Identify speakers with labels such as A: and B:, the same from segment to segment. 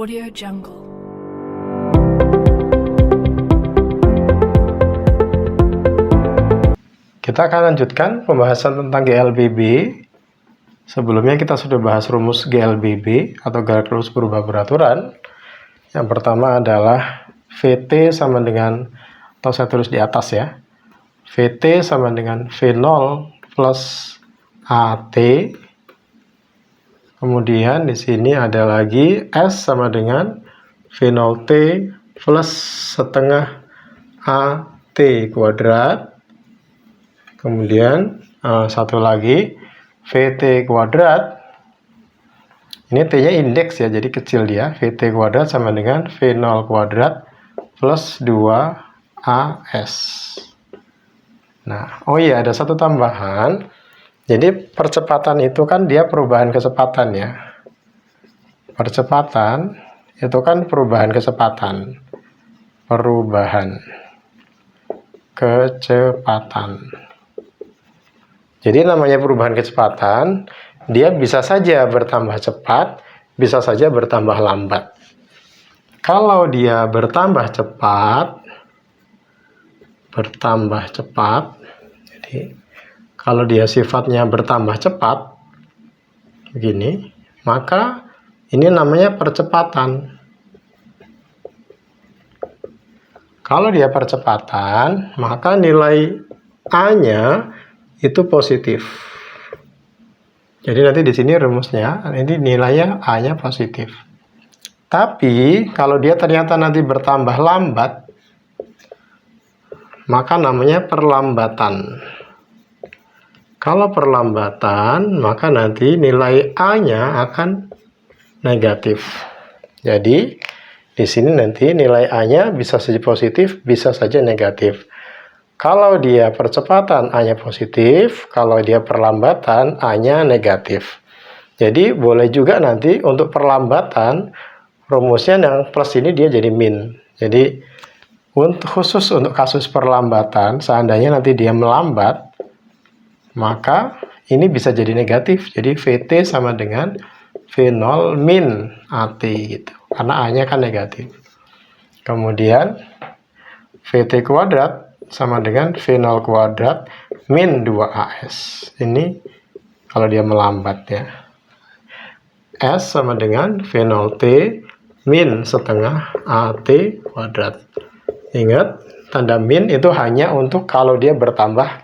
A: Audio Jungle.
B: Kita akan lanjutkan pembahasan tentang GLBB. Sebelumnya kita sudah bahas rumus GLBB atau garis lurus berubah beraturan. Yang pertama adalah VT sama dengan, atau saya tulis di atas ya, VT sama dengan V0 plus AT. Kemudian di sini ada lagi S sama dengan V0T plus setengah AT kuadrat. Kemudian satu lagi VT kuadrat, ini T-nya indeks ya, jadi kecil dia. VT kuadrat sama dengan V0 kuadrat plus 2AS. Nah, oh iya, ada satu tambahan. Jadi percepatan itu kan dia perubahan kecepatan ya. Percepatan itu kan perubahan kecepatan. Perubahan kecepatan. Jadi namanya perubahan kecepatan, dia bisa saja bertambah cepat, bisa saja bertambah lambat. Kalau dia bertambah cepat, jadi kalau dia sifatnya bertambah cepat, begini, maka ini namanya percepatan. Kalau dia percepatan, maka nilai A-nya itu positif. Jadi nanti di sini rumusnya, ini nilainya A-nya positif. Tapi kalau dia ternyata nanti bertambah lambat, maka namanya perlambatan. Kalau perlambatan, maka nanti nilai A-nya akan negatif. Jadi di sini nanti nilai A-nya bisa saja positif, bisa saja negatif. Kalau dia percepatan, A-nya positif. Kalau dia perlambatan, A-nya negatif. Jadi boleh juga nanti untuk perlambatan, rumusnya yang plus ini dia jadi min. Jadi khusus untuk kasus perlambatan, seandainya nanti dia melambat, maka ini bisa jadi negatif. Jadi VT sama dengan V0 min AT gitu. Karena A-nya kan negatif. Kemudian VT kuadrat sama dengan V0 kuadrat min 2AS. Ini kalau dia melambat ya. S sama dengan V0T min setengah AT kuadrat. Ingat, tanda min itu hanya untuk kalau dia bertambah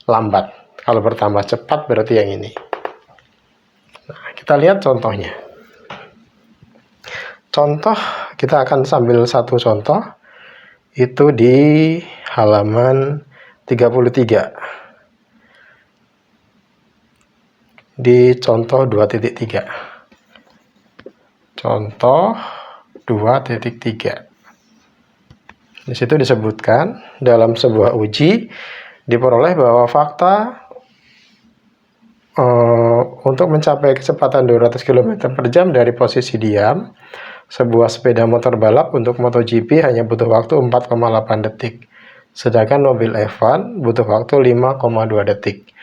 B: lambat. Kalau bertambah cepat berarti yang ini. Nah, kita lihat contohnya. Contoh, kita akan sambil satu contoh. Itu di halaman 33. Di contoh 2.3. Contoh 2.3. Di situ disebutkan dalam sebuah uji diperoleh bahwa fakta untuk mencapai kecepatan 200 km per jam dari posisi diam, sebuah sepeda motor balap untuk MotoGP hanya butuh waktu 4,8 detik. Sedangkan mobil F1 butuh waktu 5,2 detik.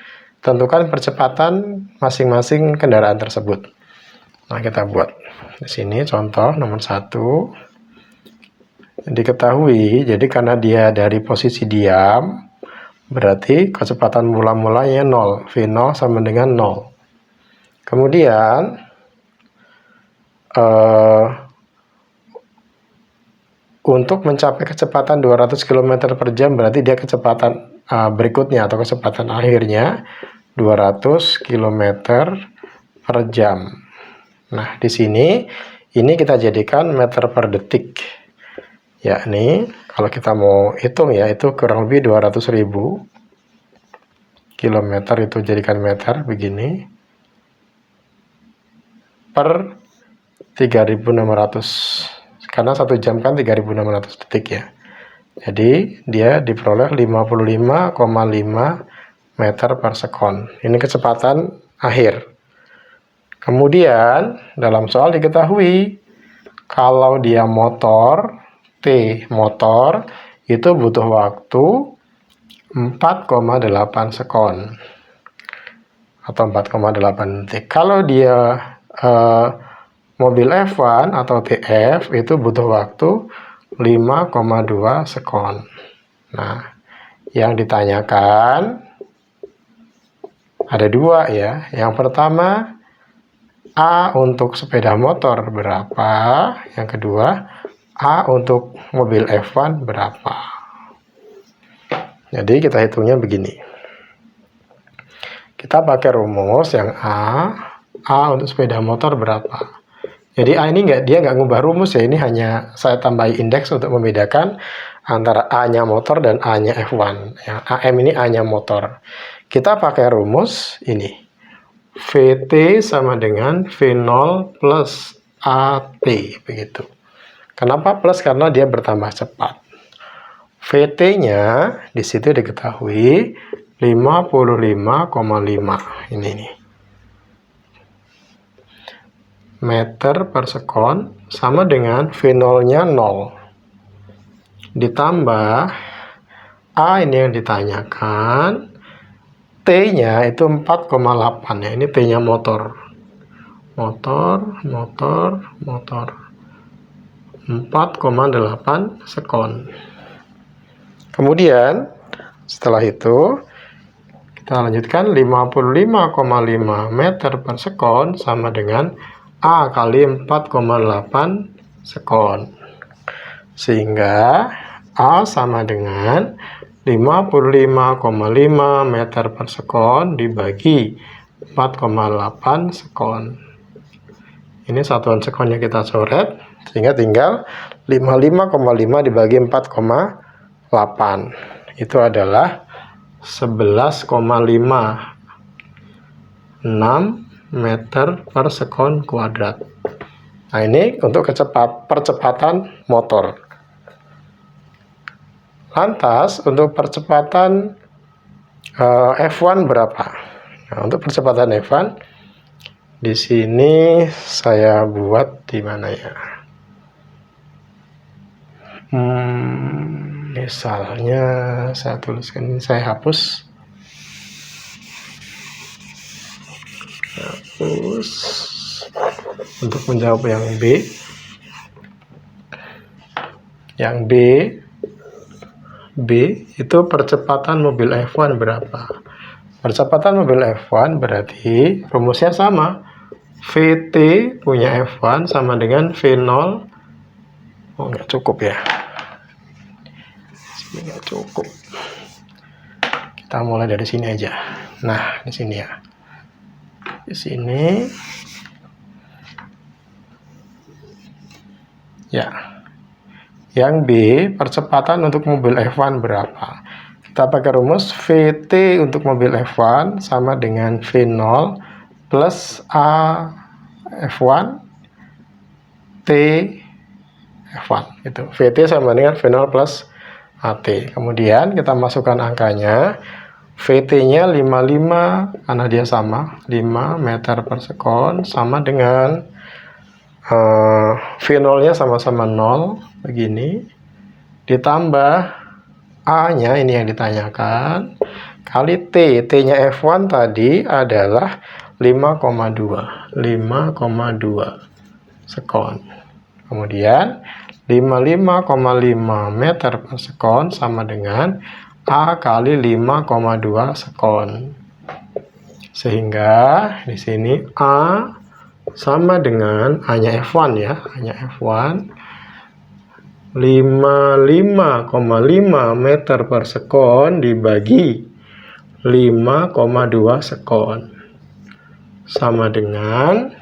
B: Tentukan percepatan masing-masing kendaraan tersebut. Nah, kita buat. Di sini contoh nomor 1. Diketahui, jadi karena dia dari posisi diam, berarti kecepatan mula-mulanya 0. V0 sama dengan 0. Kemudian, untuk mencapai kecepatan 200 km per jam berarti dia kecepatan berikutnya atau kecepatan akhirnya 200 km per jam. Nah, di sini ini kita jadikan meter per detik. Yakni kalau kita mau hitung ya, itu kurang lebih 200.000 kilometer itu jadikan meter begini per 3.600. Karena 1 jam kan 3.600 detik ya. Jadi dia diperoleh 55,5 meter per sekon. Ini kecepatan akhir. Kemudian dalam soal diketahui kalau dia motor, T motor itu butuh waktu 4,8 sekon atau 4,8 detik. Kalau dia mobil F1 atau TF itu butuh waktu 5,2 sekon. Nah, yang ditanyakan ada dua ya. Yang pertama, A untuk sepeda motor berapa? Yang kedua, A untuk mobil F1 berapa? Jadi kita hitungnya begini. Kita pakai rumus yang A untuk sepeda motor berapa? Jadi A ini dia nggak ngubah rumus ya, ini hanya saya tambahi indeks untuk membedakan antara A-nya motor dan A-nya F1. Yang AM ini A-nya motor. Kita pakai rumus ini. VT sama dengan V0 plus AT, begitu. Kenapa plus? Karena dia bertambah cepat. VT-nya di situ diketahui 55,5 ini nih. Meter per sekon sama dengan V0-nya 0. Ditambah A ini yang ditanyakan, T-nya itu 4,8 ya. Ini T-nya motor. Motor. 4,8 sekon. Kemudian setelah itu kita lanjutkan 55,5 meter per sekon sama dengan A kali 4,8 sekon. Sehingga A sama dengan 55,5 meter per sekon dibagi 4,8 sekon. Ini satuan sekonnya kita coret, sehingga tinggal 55,5 dibagi 4,8. Itu adalah 11,56 meter per sekon kuadrat. Nah, ini untuk percepatan motor. Lantas untuk percepatan F1 berapa? Nah, untuk percepatan F1 di sini saya buat di mana ya? Misalnya saya tuliskan ini, saya hapus. Untuk menjawab yang B. Yang B itu percepatan mobil F1 berapa? Percepatan mobil F1 berarti rumusnya sama. VT punya F1 sama dengan V0. Oh, nggak cukup ya. Ini nggak cukup. Kita mulai dari sini aja. Nah, di sini ya. Di sini ya. Yang B, percepatan untuk mobil F1 berapa? Kita pakai rumus VT untuk mobil F1 sama dengan V0 plus A F1 T F1. Itu VT sama dengan V0 plus AT. Kemudian kita masukkan angkanya. VT-nya 55 karena dia sama 5 meter per sekon sama dengan V0-nya sama-sama 0 begini, ditambah A-nya ini yang ditanyakan kali T-nya F1 tadi adalah 5,2 sekon. Kemudian 55,5 meter per sekon sama dengan A kali 5,2 sekon. Sehingga di sini A sama dengan A-nya F1 ya, A-nya F1 55,5 meter per sekon dibagi 5,2 sekon sama dengan,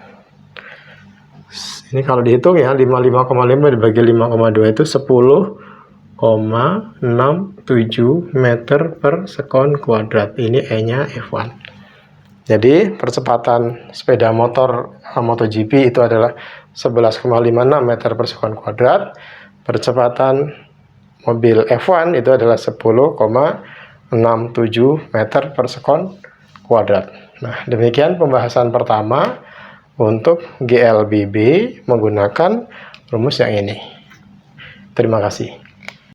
B: ini kalau dihitung ya, 55,5 dibagi 5,2 itu 10,67 meter per sekon kuadrat. Ini E-nya F1. Jadi percepatan sepeda motor MotoGP itu adalah 11,56 meter per sekon kuadrat. Percepatan mobil F1 itu adalah 10,67 meter per sekon kuadrat. Nah, demikian pembahasan pertama untuk GLBB menggunakan rumus yang ini. Terima kasih.